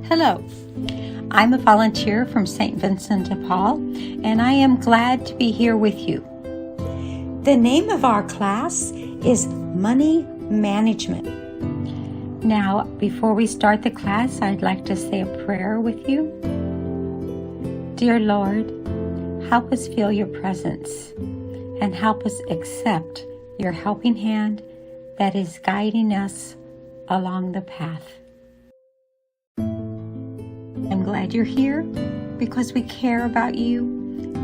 Hello, I'm a volunteer from St. Vincent de Paul, and I am glad to be here with you. The name of our class is Money Management. Now, before we start the class, I'd like to say a prayer with you. Dear Lord, help us feel your presence and help us accept your helping hand that is guiding us along the path. I'm glad you're here because we care about you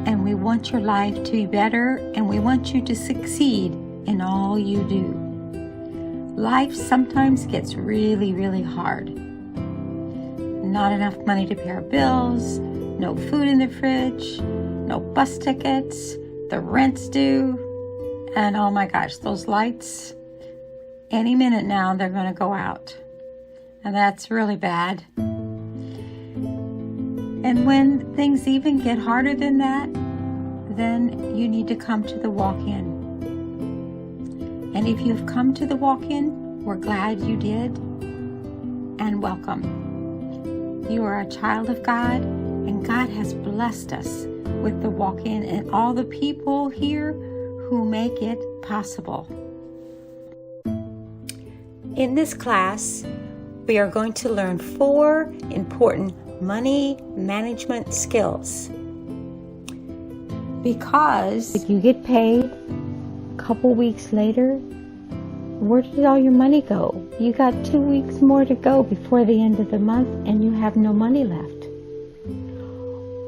and we want your life to be better and we want you to succeed in all you do. Life sometimes gets really hard. Not enough money to pay our bills, no food in the fridge, no bus tickets, the rent's due, and oh my gosh, those lights, any minute now they're going to go out. And that's really bad. And when things even get harder than that, then you need to come to the walk-in. And if you've come to the walk-in, we're glad you did, and welcome. You are a child of God, and God has blessed us with the walk-in and all the people here who make it possible. In this class, we are going to learn 4 important money management skills. Because if you get paid a couple weeks later, where did all your money go? You got 2 weeks more to go before the end of the month and you have no money left.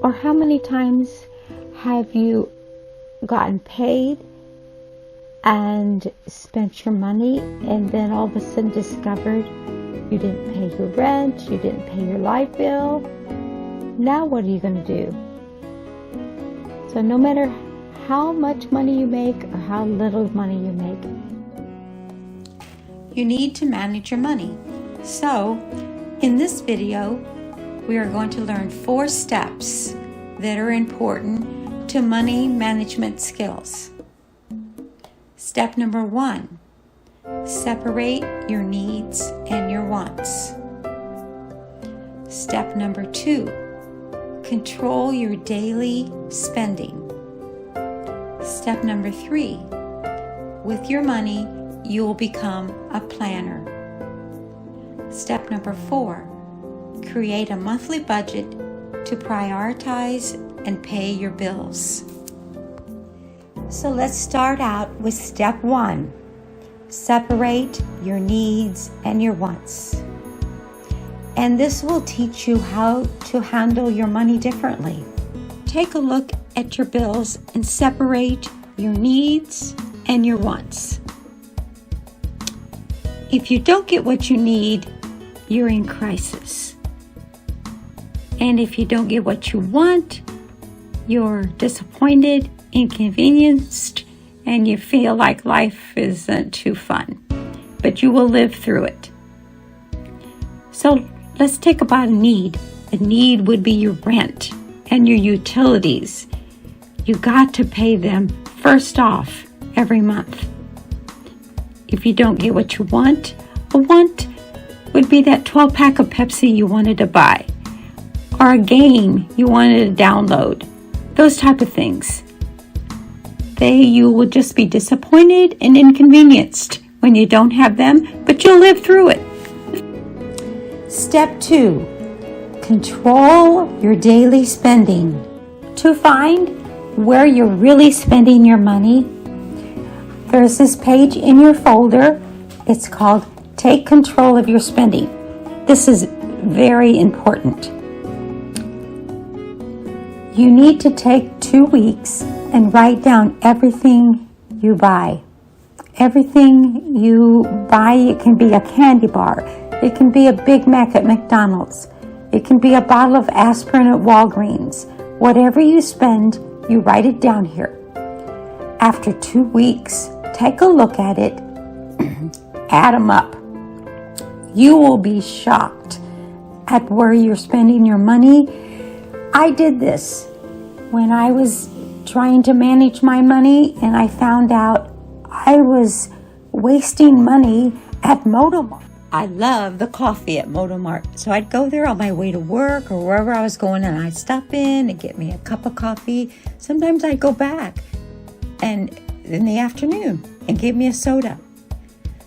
Or how many times have you gotten paid and spent your money and then all of a sudden discovered you didn't pay your rent, you didn't pay your light bill. Now what are you going to do? So no matter how much money you make or how little money you make, you need to manage your money. So in this video, we are going to learn 4 steps that are important to money management skills. Step number 1. Separate your needs and your wants. Step number 2, control your daily spending. Step number 3, with your money, you will become a planner. Step number 4, create a monthly budget to prioritize and pay your bills. So let's start out with step 1. Separate your needs and your wants. And this will teach you how to handle your money differently. Take a look at your bills and separate your needs and your wants. If you don't get what you need, you're in crisis. And if you don't get what you want, you're disappointed, inconvenienced, and you feel like life isn't too fun, but you will live through it. So let's take about a need. A need would be your rent and your utilities. You got to pay them first off every month. If you don't get what you want, a want would be that 12-pack of Pepsi you wanted to buy, or a game you wanted to download, those type of things. You will just be disappointed and inconvenienced when you don't have them, but you'll live through it. Step 2, control your daily spending. To find where you're really spending your money, there's this page in your folder. It's called Take Control of Your Spending. This is very important. You need to take 2 weeks and write down everything you buy. Everything you buy, it can be a candy bar. It can be a Big Mac at McDonald's. It can be a bottle of aspirin at Walgreens. Whatever you spend, you write it down here. After 2 weeks, take a look at it, add them up. You will be shocked at where you're spending your money. I did this when I was trying to manage my money, and I found out I was wasting money at Motomart. I love the coffee at Motomart. So I'd go there on my way to work or wherever I was going, and I'd stop in and get me a cup of coffee. Sometimes I'd go back and in the afternoon and get me a soda.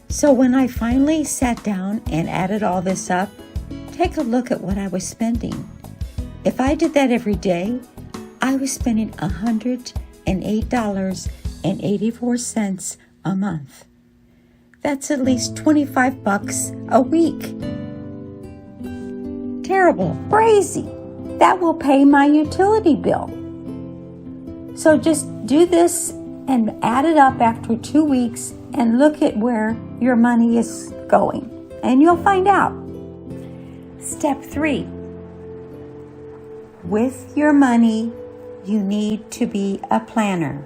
So when I finally sat down and added all this up, take a look at what I was spending. If I did that every day, I was spending $108.84 a month. That's at least $25 a week. Terrible, crazy. That will pay my utility bill. So just do this and add it up after 2 weeks and look at where your money is going, and you'll find out. Step 3. With your money, you need to be a planner.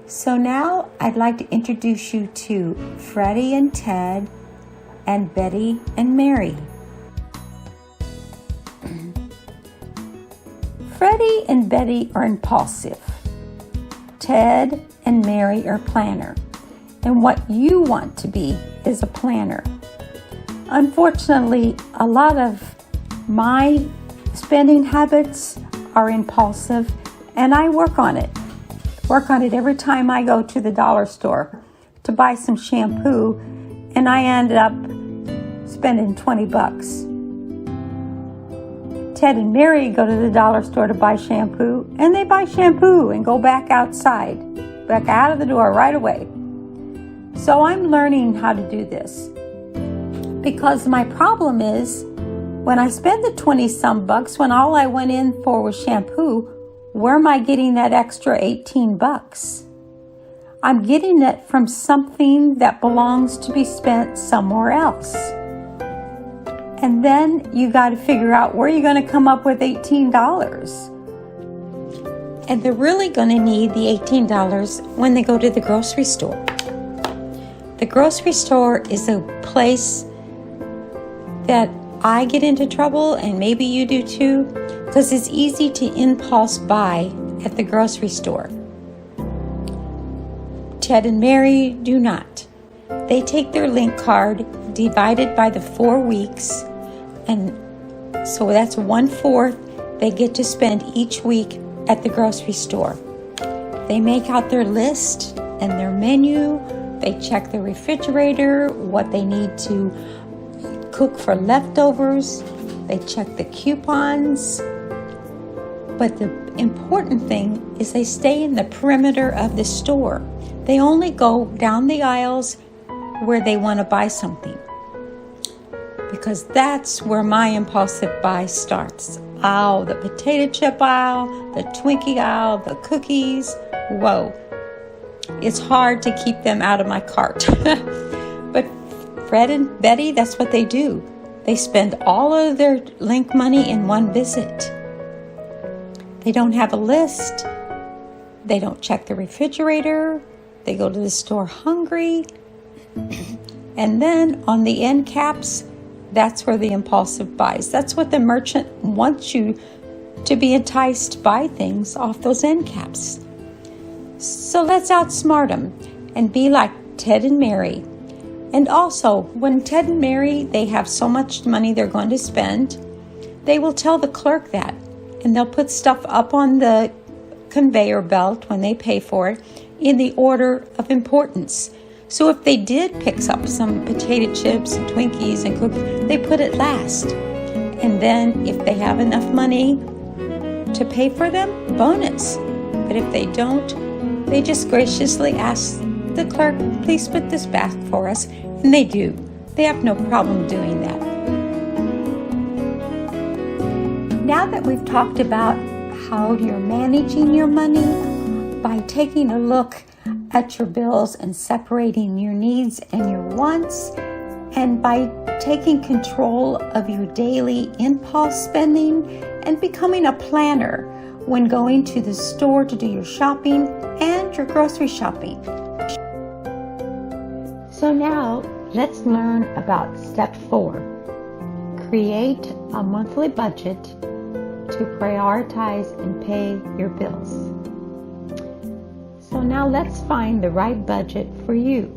So now I'd like to introduce you to Freddie and Ted and Betty and Mary. Freddie and Betty are impulsive. Ted and Mary are planner. And what you want to be is a planner. Unfortunately, a lot of my spending habits are impulsive, and I work on it. Every time I go to the dollar store to buy some shampoo, and I ended up spending $20. Ted and Mary go to the dollar store to buy shampoo, and they buy shampoo and go back outside, back out of the door right away. So I'm learning how to do this, because my problem is when I spend the 20-some bucks, when all I went in for was shampoo, where am I getting that extra $18? I'm getting it from something that belongs to be spent somewhere else. And then you got to figure out where you're going to come up with $18. And they're really going to need the $18 when they go to the grocery store. The grocery store is a place that I get into trouble, and maybe you do too, because it's easy to impulse buy at the grocery store. Ted and Mary do not. They take their link card, divided by the 4 weeks, and so that's 1/4 they get to spend each week at the grocery store. They make out their list and their menu. They check the refrigerator, what they need to cook for leftovers. They check the coupons. But the important thing is they stay in the perimeter of the store. They only go down the aisles where they want to buy something, because that's where my impulsive buy starts. Oh, the potato chip aisle, the Twinkie aisle, the cookies. Whoa. It's hard to keep them out of my cart. But Fred and Betty, that's what they do. They spend all of their link money in one visit. They don't have a list. They don't check the refrigerator. They go to the store hungry. And then on the end caps, that's where the impulsive buys. That's what the merchant wants you to be enticed to buy things off those end caps. So let's outsmart them and be like Ted and Mary. And also, when Ted and Mary, they have so much money they're going to spend, they will tell the clerk that. And they'll put stuff up on the conveyor belt when they pay for it in the order of importance. So if they did pick up some potato chips and Twinkies and cookies, they put it last. And then if they have enough money to pay for them, bonus. But if they don't, they just graciously ask the clerk, please put this back for us. And they do. They have no problem doing that. Now that we've talked about how you're managing your money by taking a look at your bills and separating your needs and your wants, and by taking control of your daily impulse spending and becoming a planner when going to the store to do your shopping and your grocery shopping. So now let's learn about step 4. Create a monthly budget to prioritize and pay your bills. So now let's find the right budget for you.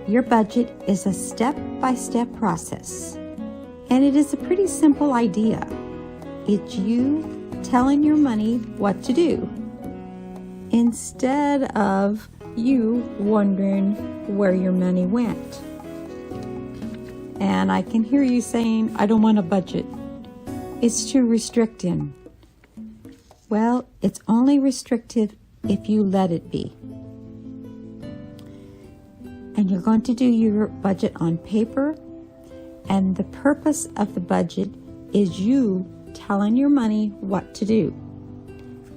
Your budget is a step-by-step process, and it is a pretty simple idea. It's you telling your money what to do, instead of you wondering where your money went. And I can hear you saying, I don't want a budget. It's too restricting. Well, it's only restrictive if you let it be. And you're going to do your budget on paper, and the purpose of the budget is you telling your money what to do.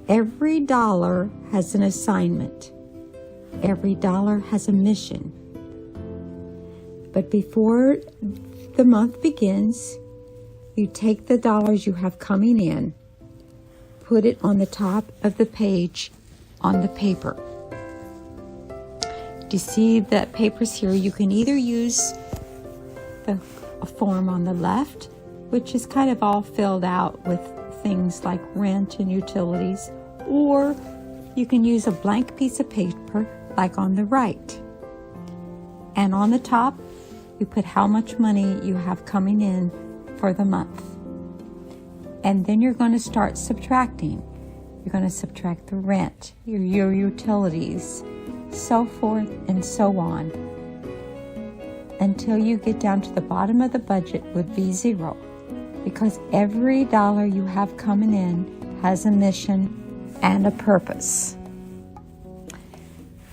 Every dollar has an assignment. Every dollar has a mission. But before the month begins, you take the dollars you have coming in, put it on the top of the page on the paper. Do you see that papers here? You can either use the form on the left, which is kind of all filled out with things like rent and utilities, or you can use a blank piece of paper like on the right. And on the top, you put how much money you have coming in for the month. And then you're going to start subtracting. You're going to subtract the rent, your utilities, so forth and so on, until you get down to the bottom of the budget would be zero, because every dollar you have coming in has a mission and a purpose.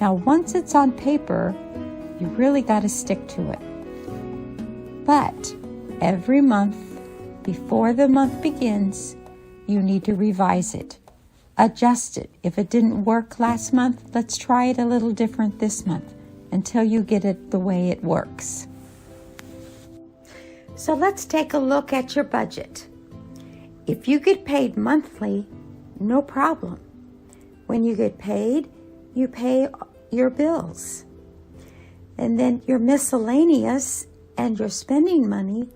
Now, once it's on paper, you really got to stick to it. But every month, before the month begins, you need to revise it. Adjust it. If it didn't work last month, let's try it a little different this month until you get it the way it works. So let's take a look at your budget. If you get paid monthly, no problem. When you get paid, you pay your bills. And then your miscellaneous and your spending money,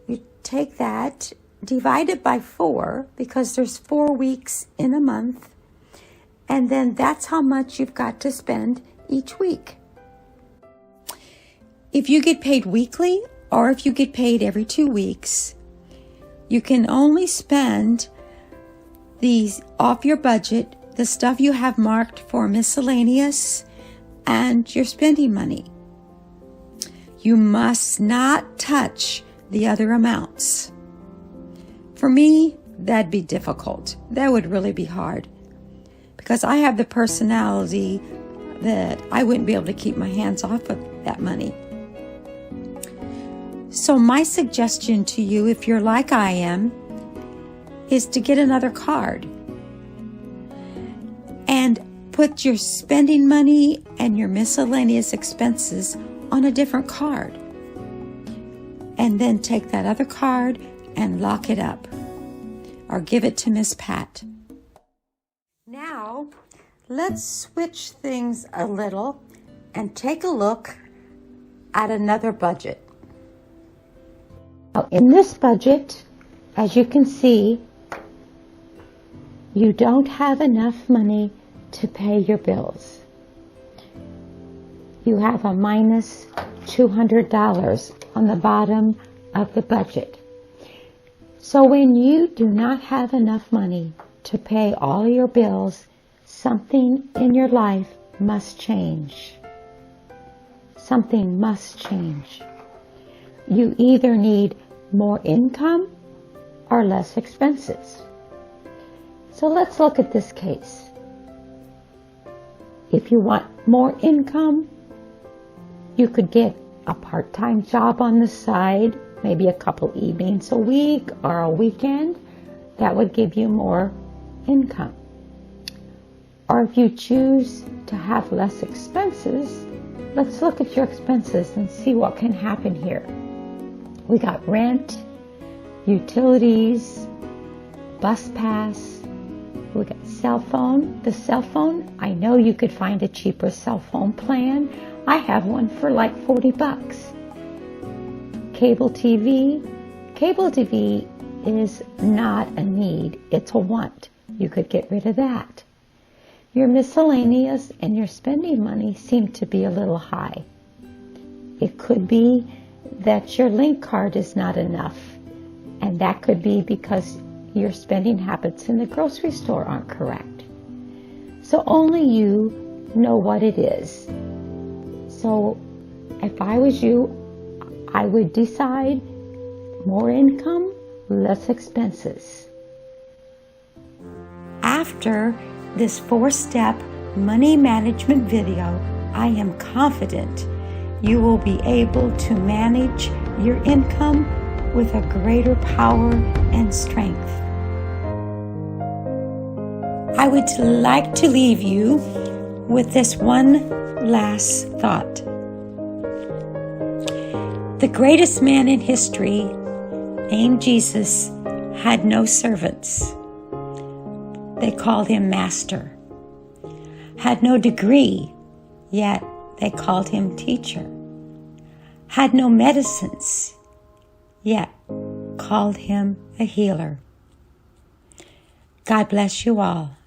you take that, divide it by 4, because there's 4 weeks in a month, and then that's how much you've got to spend each week. If you get paid weekly, or if you get paid every 2 weeks, you can only spend these off your budget, the stuff you have marked for miscellaneous and your spending money. You must not touch the other amounts. For me, that'd be difficult. That would really be hard, because I have the personality that I wouldn't be able to keep my hands off of that money. So my suggestion to you, if you're like I am, is to get another card and put your spending money and your miscellaneous expenses on a different card. And then take that other card and lock it up, or give it to Miss Pat. Now, let's switch things a little and take a look at another budget. Now, in this budget, as you can see, you don't have enough money to pay your bills. You have a minus $200 on the bottom of the budget. So when you do not have enough money to pay all your bills, something in your life must change. Something must change. You either need more income or less expenses. So let's look at this case. If you want more income, you could get a part-time job on the side, maybe a couple evenings a week or a weekend. That would give you more income. Or if you choose to have less expenses, let's look at your expenses and see what can happen here. We got rent, utilities, bus pass, we got cell phone. The cell phone, I know you could find a cheaper cell phone plan. I have one for like $40. Cable TV. Cable TV is not a need, it's a want. You could get rid of that. Your miscellaneous and your spending money seem to be a little high. It could be that your link card is not enough. And that could be because your spending habits in the grocery store aren't correct. So only you know what it is. So if I was you, I would decide more income, less expenses. After this 4-step money management video, I am confident you will be able to manage your income with a greater power and strength. I would like to leave you with this one last thought. The greatest man in history, named Jesus, had no servants. They called him Master. Had no degree, yet they called him Teacher. Had no medicines, yet called him a healer. God bless you all.